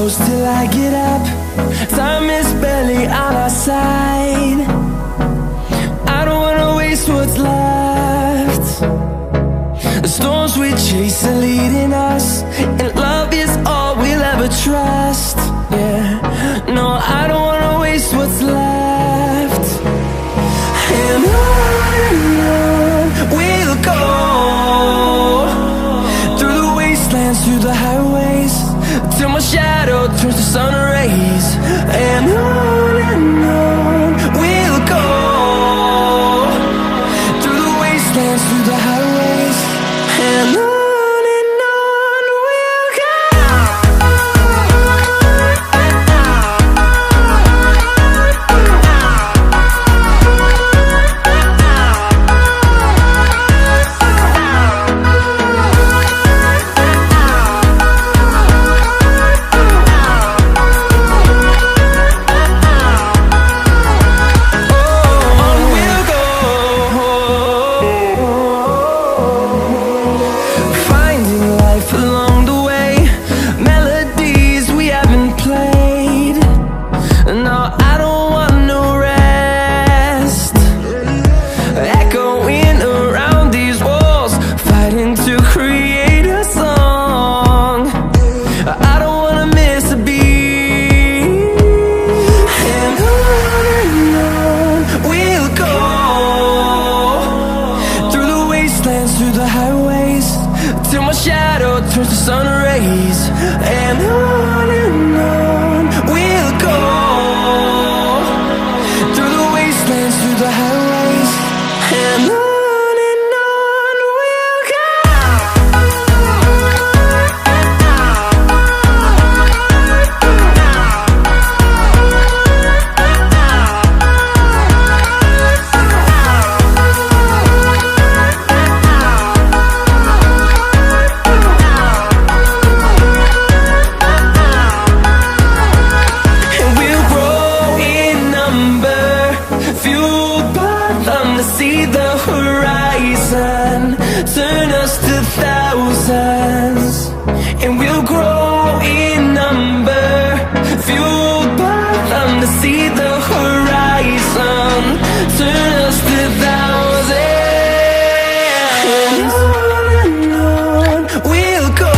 close till I get up. Time is barely on our side. I don't wanna waste what's left. The storms we chase are leading us, and love is all we'll ever trust. Yeah, no, I don't wanna waste what's left. And on we'll go, through the wastelands, through the highways, till my shadow turns to sun rays. And on we'll go, through the wastelands, through the highways, and on we'll go. Through the highways, till my shadow turns to sun rays. And on we'll go, through the wastelands, through the highways, and on we'll go. See the horizon turn us to thousands, and we'll grow in number, fueled by them. To see the horizon turn us to thousands, and on we'll go,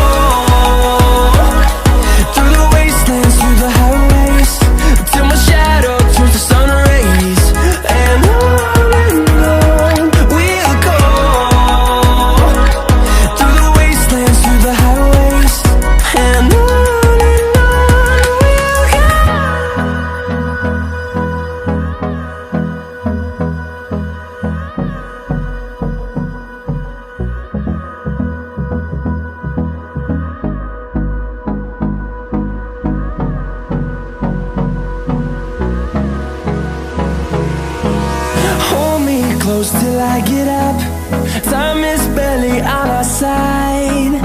through the wastelands, through the highways, till my shadow turns to sun rays. And close till I get up. Time is barely on our side.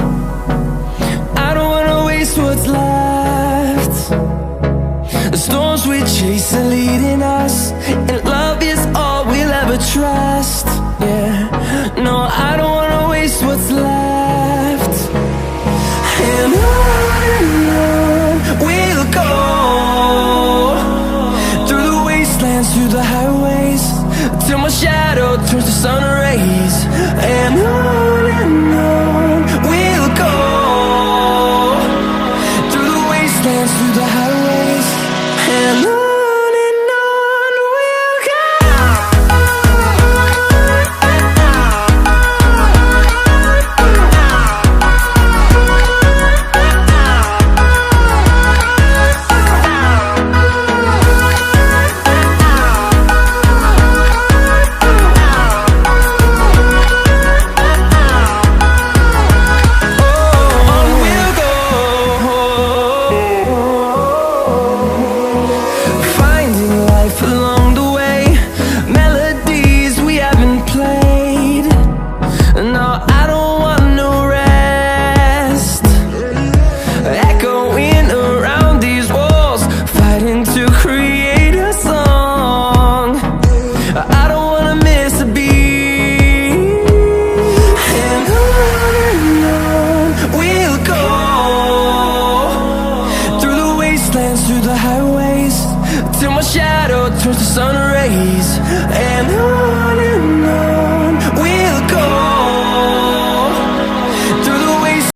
I don't wanna waste what's left. The storms we chase are leading us, and love is all we'll ever trust. Yeah, no, I don't wanna waste what's left. And on we'll go, through the wastelands, through the highways, till my shadow turns to sun rays. And on we'll go, through the wastelands, through the highways, and on we'll go. dance through the highways till my shadow turns to sun rays.